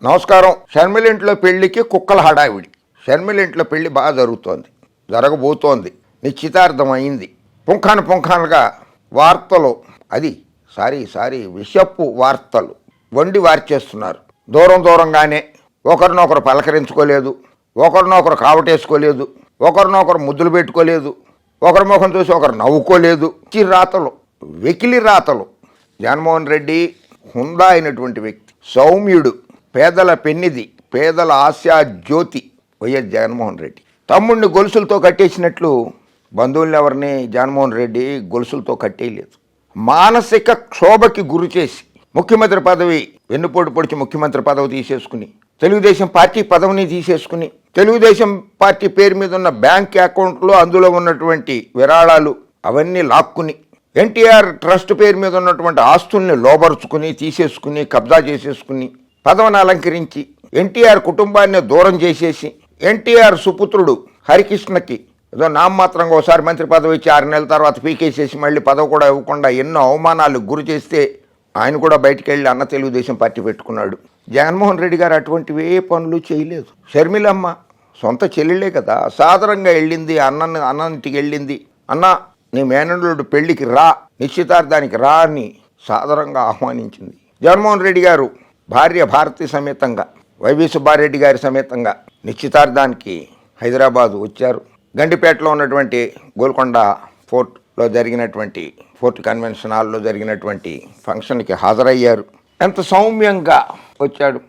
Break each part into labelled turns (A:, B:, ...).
A: నమస్కారం. షర్మిల ఇంట్లో పెళ్లికి కుక్కల హడావిడి. షర్మిల ఇంట్లో పెళ్లి బాగా జరుగుతోంది, జరగబోతోంది, నిశ్చితార్థం అయింది. పుంఖానుగా వార్తలు, అది విషపు వార్తలు వండి వార్చేస్తున్నారు. దూరంగానే ఒకరినొకరు పలకరించుకోలేదు, ఒకరినొకరు కావటేసుకోలేదు, ఒకరినొకరు ముద్దులు పెట్టుకోలేదు, ఒకరి ముఖం చూసి ఒకరు నవ్వుకోలేదు. రాతలు, వెకిలి రాతలు. జగన్మోహన్ రెడ్డి హుందా అయినటువంటి వ్యక్తి, సౌమ్యుడు, పేదల పెన్నిది, పేదల ఆశా జ్యోతి వైఎస్ జగన్మోహన్ రెడ్డి. తమ్ముడిని గొలుసులతో కట్టేసినట్లు బంధువులను ఎవరిని జగన్మోహన్ రెడ్డి గొలుసులతో కట్టేయలేదు. మానసిక క్షోభకి గురి చేసి ముఖ్యమంత్రి పదవి వెన్నుపోటు పొడిచి ముఖ్యమంత్రి పదవి తీసేసుకుని, తెలుగుదేశం పార్టీ పదవిని తీసేసుకుని, తెలుగుదేశం పార్టీ పేరు మీద ఉన్న బ్యాంక్ అకౌంట్లో అందులో ఉన్నటువంటి విరాళాలు అవన్నీ లాక్కుని, ఎన్టీఆర్ ట్రస్ట్ పేరు మీద ఉన్నటువంటి ఆస్తుల్ని లోబరుచుకుని తీసేసుకుని కబ్జా చేసేసుకుని పదవిని అలంకరించి ఎన్టీఆర్ కుటుంబాన్ని దూరం చేసేసి, ఎన్టీఆర్ సుపుత్రుడు హరికృష్ణకి ఏదో నామమాత్రంగా ఒకసారి మంత్రి పదవి ఇచ్చి 6 నెలల తర్వాత పీకేసేసి మళ్ళీ పదవి కూడా ఇవ్వకుండా ఎన్నో అవమానాలకు గురి చేస్తే ఆయన కూడా బయటికి వెళ్ళి అన్న తెలుగుదేశం పార్టీ పెట్టుకున్నాడు. జగన్మోహన్ రెడ్డి గారు అటువంటివి ఏ పనులు చేయలేదు. షర్మిలమ్మ సొంత చెల్లెళ్ళే కదా, సాధారణంగా వెళ్ళింది, అన్నంటికి వెళ్ళింది. అన్న నీ మేనల్లుడు పెళ్లికి రా, నిశ్చితార్థానికి రా అని సాధారణంగా ఆహ్వానించింది. జగన్మోహన్ రెడ్డి గారు భార్య భారతి సమేతంగా, వైవి సుబ్బారెడ్డి గారి సమేతంగా నిశ్చితార్థానికి హైదరాబాదు వచ్చారు. గండిపేటలో ఉన్నటువంటి గోల్కొండ ఫోర్ట్లో జరిగినటువంటి ఫోర్ట్ కన్వెన్షన్ హాల్లో జరిగినటువంటి ఫంక్షన్కి హాజరయ్యారు. ఎంత సౌమ్యంగా వచ్చాడు.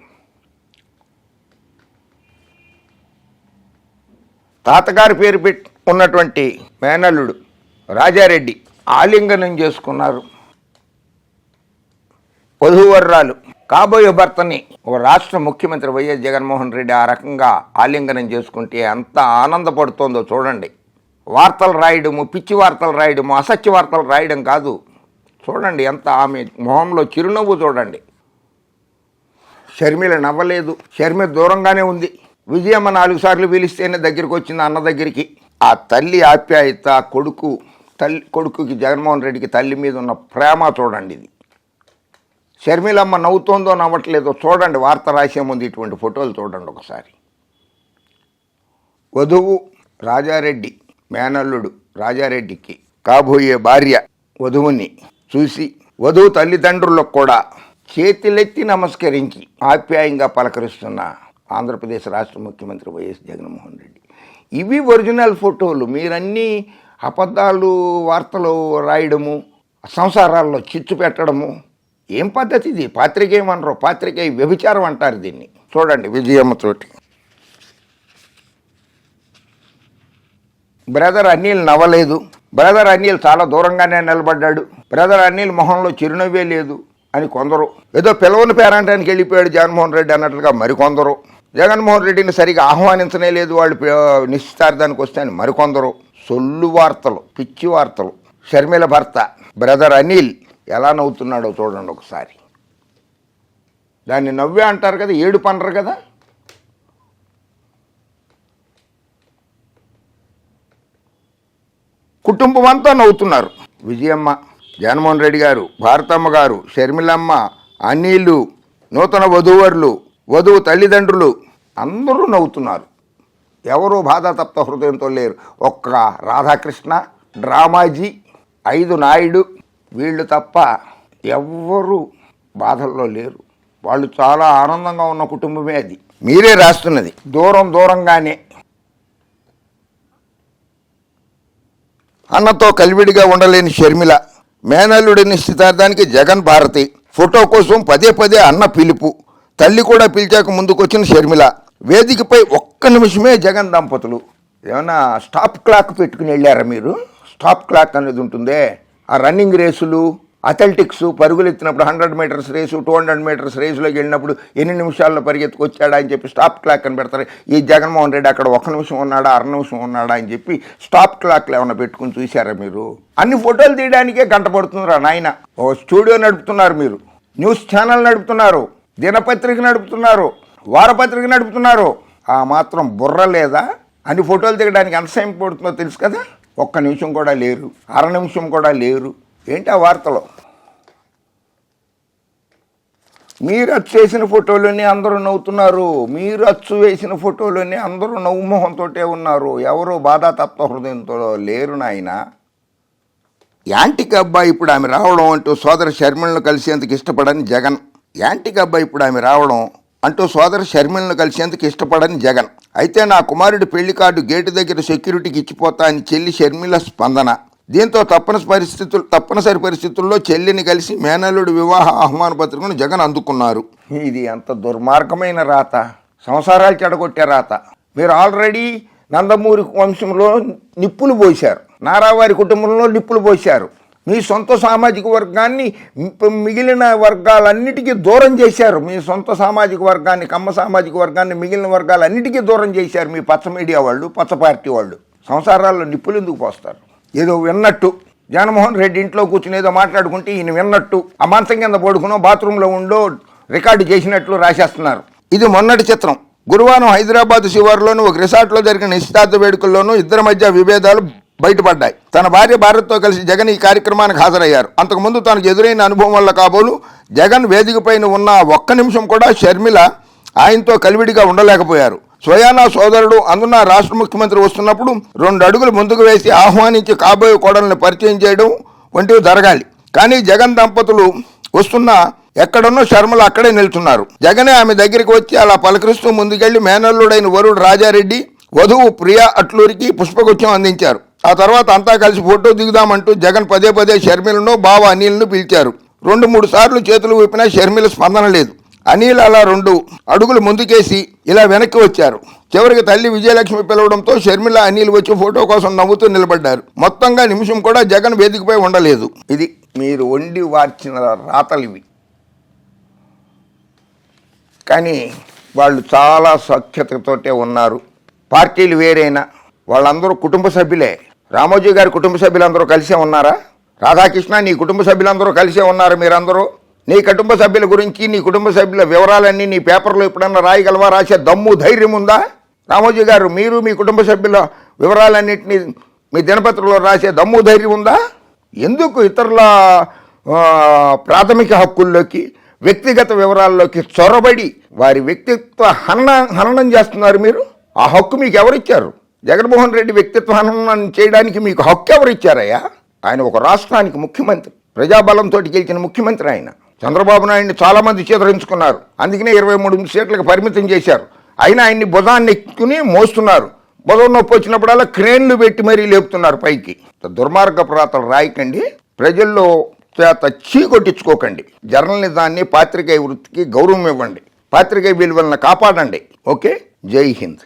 A: తాతగారి పేరు పెట్టి ఉన్నటువంటి మేనల్లుడు రాజారెడ్డి ఆలింగనం చేసుకున్నారు. వధూవర్రాలు కాబోయే భర్తని ఒక రాష్ట్ర ముఖ్యమంత్రి వైఎస్ జగన్మోహన్ రెడ్డి ఆ రకంగా ఆలింగనం చేసుకుంటే ఎంత ఆనందపడుతోందో చూడండి. వార్తలు రాయడము, పిచ్చి వార్తలు రాయడము, అసత్య వార్తలు రాయడం కాదు. చూడండి ఎంత ఆమె మొహంలో చిరునవ్వు చూడండి. షర్మిల నవ్వలేదు. షర్మిల దూరంగానే ఉంది. విజయమ్మ 4 సార్లు పిలిస్తేనే దగ్గరికి వచ్చింది అన్న దగ్గరికి. ఆ తల్లి ఆప్యాయత, కొడుకుకి జగన్మోహన్ రెడ్డికి తల్లి మీద ఉన్న ప్రేమ చూడండి. ఇది షర్మిలమ్మ నవ్వుతోందో నవ్వట్లేదో చూడండి. వార్త రాసే ముందు ఇటువంటి ఫోటోలు చూడండి ఒకసారి. వధువు రాజారెడ్డి, మేనల్లుడు రాజారెడ్డికి కాబోయే భార్య వధువుని చూసి వధువు తల్లిదండ్రులకు కూడా చేతులెత్తి నమస్కరించి ఆప్యాయంగా పలకరిస్తున్న ఆంధ్రప్రదేశ్ రాష్ట్ర ముఖ్యమంత్రి వైఎస్ జగన్మోహన్ రెడ్డి. ఇవి ఒరిజినల్ ఫోటోలు. మీరన్నీ అబద్ధాలు వార్తలు రాయడము, సంసారాల్లో చిచ్చు పెట్టడము ఏం పద్ధతి ఇది? పాత్రికేయమనరు, పాత్రికేయ వ్యభిచారం అంటారు దీన్ని. చూడండి విజయమ్మతోటి. బ్రదర్ అనిల్ నవ్వలేదు. బ్రదర్ అనిల్ చాలా దూరంగానే నిలబడ్డాడు. బ్రదర్ అనిల్ మొహంలో చిరునవ్వే లేదు అని కొందరు, ఏదో పిలవని పేరంటానికి వెళ్ళిపోయాడు జగన్మోహన్ రెడ్డి అన్నట్లుగా మరికొందరు, జగన్మోహన్ రెడ్డిని సరిగా ఆహ్వానించనే లేదు వాళ్ళు నిశ్చితార్థానికి వస్తే అని మరికొందరు. సొల్లు వార్తలు, పిచ్చి వార్తలు. షర్మిల భర్త బ్రదర్ అనిల్ ఎలా నవ్వుతున్నాడో చూడండి ఒకసారి. దాన్ని నవ్వే అంటారు కదా, ఏడుపు అనరు కదా. కుటుంబం అంతా నవ్వుతున్నారు. విజయమ్మ, జగన్మోహన్ రెడ్డి గారు, భారతమ్మ గారు, షర్మిలమ్మ, అనిలు, నూతన వధూవరులు, వధువు తల్లిదండ్రులు అందరూ నవ్వుతున్నారు. ఎవరు బాధాతప్త హృదయంతో లేరు. ఒక్క రాధాకృష్ణ, డ్రామాజీ, 5 నాయుడు వీళ్ళు తప్ప ఎవ్వరూ బాధల్లో లేరు. వాళ్ళు చాలా ఆనందంగా ఉన్న కుటుంబమే అది. మీరే రాస్తున్నది. దూరంగానే అన్నతో కలివిడిగా ఉండలేని షర్మిల, మేనల్లుడి నిశ్చితార్థానికి జగన్ భారతి ఫోటో కోసం పదే అన్న పిలుపు. తల్లి కూడా పిలిచాక ముందుకొచ్చిన షర్మిల. వేదికపై ఒక్క నిమిషమే జగన్ దంపతులు. ఏమన్నా స్టాప్ క్లాక్ పెట్టుకుని వెళ్ళారా మీరు? స్టాప్ క్లాక్ అనేది ఉంటుందే. ఆ రన్నింగ్ రేసులు, అథ్లెటిక్స్, పరుగులు ఎత్తినప్పుడు 100 మీటర్స్ రేసు, 200 మీటర్స్ రేసులోకి వెళ్ళినప్పుడు ఎన్ని నిమిషాల్లో పరిగెత్తుకొచ్చాడా అని చెప్పి స్టాప్ క్లాక్ అని పెడతారు. ఈ జగన్మోహన్ రెడ్డి అక్కడ 1 నిమిషం ఉన్నాడా, 1/2 నిమిషం ఉన్నాడా అని చెప్పి స్టాప్ క్లాక్లు ఏమైనా పెట్టుకుని చూశారా మీరు? అన్ని ఫోటోలు తీయడానికే గంట పడుతుందిరా నాయన. ఓ స్టూడియో నడుపుతున్నారు మీరు, న్యూస్ ఛానల్ నడుపుతున్నారు, దినపత్రిక నడుపుతున్నారు, వారపత్రిక నడుపుతున్నారు. ఆ మాత్రం బుర్ర లేదా? అన్ని ఫోటోలు దిగడానికి ఎంత సమయం పడుతుందో తెలుసు కదా. 1 నిమిషం కూడా లేరు, 1/2 నిమిషం కూడా లేరు. ఏంటి ఆ వార్తలో? మీరు అచ్చు వేసిన ఫోటోలోనే అందరూ నవ్వుతున్నారు, మీరు అచ్చు వేసిన ఫోటోలోనే అందరూ నవ్వుమోహంతో ఉన్నారు. ఎవరు బాధాతత్వ హృదయంతో లేరు నాయన. యాంటికి అబ్బాయి ఇప్పుడు ఆమె రావడం అంటూ సోదర షర్మిలను కలిసేందుకు ఇష్టపడని జగన్. యాంటికి అబ్బాయి ఇప్పుడు ఆమె రావడం అంటూ సోదర షర్మిలను కలిసేందుకు ఇష్టపడని జగన్. అయితే నా కుమారుడి పెళ్లి కార్డు గేటు దగ్గర సెక్యూరిటీకి ఇచ్చిపోతా అని చెల్లి షర్మిల స్పందన. దీంతో తప్పనిసరి పరిస్థితుల్లో చెల్లిని కలిసి మేనల్లుడి వివాహ ఆహ్వాన పత్రికను జగన్ అందుకున్నారు. ఇది ఎంత దుర్మార్గమైన రాత, సంసారాలు చెడగొట్టే రాత. మీరు ఆల్రెడీ నందమూరి వంశంలో నిప్పులు పోశారు, నారావారి కుటుంబంలో నిప్పులు పోశారు. మీ సొంత సామాజిక వర్గాన్ని మిగిలిన వర్గాలన్నిటికీ దూరం చేశారు. మీ సొంత సామాజిక వర్గాన్ని, కమ్మ సామాజిక వర్గాన్ని మిగిలిన వర్గాలన్నిటికీ దూరం చేశారు మీ పచ్చ మీడియా వాళ్ళు, పచ్చ పార్టీ వాళ్ళు. సంసారాల్లో నిప్పులు ఎందుకు పోస్తారు? ఏదో విన్నట్టు జగన్మోహన్ రెడ్డి ఇంట్లో కూర్చుని ఏదో మాట్లాడుకుంటే ఈయన విన్నట్టు ఆ మంచం కింద పడుకునో బాత్రూంలో ఉండో రికార్డు చేసినట్లు రాసేస్తున్నారు. ఇది మొన్నటి చిత్రం. గురువారం హైదరాబాద్ శివారులోని ఒక రిసార్ట్లో జరిగిన నిశ్చితార్థ వేడుకల్లోనూ ఇద్దరి మధ్య విభేదాలు బయటపడ్డాయి. తన భార్య భారత్తో కలిసి జగన్ ఈ కార్యక్రమానికి హాజరయ్యారు. అంతకుముందు తనకు ఎదురైన అనుభవం వల్ల కాబోలు జగన్ వేదికపైన ఉన్న ఒక్క నిమిషం కూడా షర్మిల ఆయనతో కలివిడిగా ఉండలేకపోయారు. స్వయానా సోదరుడు అందున రాష్ట్ర ముఖ్యమంత్రి వస్తున్నప్పుడు 2 అడుగులు ముందుకు వేసి ఆహ్వానించి కాబోయే కోడల్ని పరిచయం చేయడం వంటివి జరగాలి. కానీ జగన్ దంపతులు వస్తున్నా ఎక్కడున్నో షర్మిల అక్కడే నిల్చున్నారు. జగనే ఆమె దగ్గరికి వచ్చి అలా పలకరిస్తూ ముందుకెళ్లి మేనల్లుడైన వరుడు రాజారెడ్డి, వధువు ప్రియా అట్లూరికి పుష్పగుచ్చం అందించారు. ఆ తర్వాత అంతా కలిసి ఫోటో దిగుదామంటూ జగన్ పదే షర్మిలను, బావ అనిల్ను పిలిచారు. 2-3 సార్లు చేతులు ఊపినా షర్మిల స్పందన లేదు. అనిల్ అలా 2 అడుగులు ముందుకేసి ఇలా వెనక్కి వచ్చారు. చివరికి తల్లి విజయలక్ష్మి పిలవడంతో షర్మిల, అనిల్ వచ్చి ఫోటో కోసం నవ్వుతూ నిలబడ్డారు. మొత్తంగా నిమిషం కూడా జగన్ వేదికపై ఉండలేదు. ఇది మీరు వండి వార్చిన రాతలు ఇవి. కానీ వాళ్ళు చాలా సఖ్యతతోటే ఉన్నారు. పార్టీలు వేరైనా వాళ్ళందరూ కుటుంబ సభ్యులే. రామోజీ గారి కుటుంబ సభ్యులందరూ కలిసే ఉన్నారా? రాధాకృష్ణ, నీ కుటుంబ సభ్యులందరూ కలిసే ఉన్నారు. మీరందరూ నీ కుటుంబ సభ్యుల గురించి, నీ కుటుంబ సభ్యుల వివరాలన్నీ నీ పేపర్లో ఎప్పుడన్నా రాయగలవా? రాసే దమ్ము ధైర్యం ఉందా? రామోజీ గారు, మీరు మీ కుటుంబ సభ్యుల వివరాలన్నింటినీ మీ దినపత్రికలో రాసే దమ్ము ధైర్యం ఉందా? ఎందుకు ఇతరుల ప్రాథమిక హక్కుల్లోకి, వ్యక్తిగత వివరాల్లోకి చొరబడి వారి వ్యక్తిత్వ హననం చేస్తున్నారు మీరు? ఆ హక్కు మీకు ఎవరిచ్చారు? జగన్మోహన్ రెడ్డి వ్యక్తిత్వ హననం చేయడానికి మీకు హక్కు ఎవరిచ్చారయ్యా? ఆయన ఒక రాష్ట్రానికి ముఖ్యమంత్రి, ప్రజాబలంతో గెలిచిన ముఖ్యమంత్రి. ఆయన చంద్రబాబు నాయుడిని చాలామంది చేదరించుకున్నారు. అందుకనే 23 సీట్లకు పరిమితం చేశారు. అయినా ఆయన్ని భుజాన్ని ఎక్కుని మోస్తున్నారు. భుజం నొప్పి వచ్చినప్పుడల్లా క్రేన్లు పెట్టి మరీ లేపుతున్నారు పైకి. దుర్మార్గపు రాతలు రాయకండి, ప్రజల్లో చేత చీకొట్టించుకోకండి. జర్నలిజాన్ని, పాత్రికేయ వృత్తికి గౌరవం ఇవ్వండి, పాత్రికేయ విలువలను కాపాడండి. ఓకే, జై హింద్.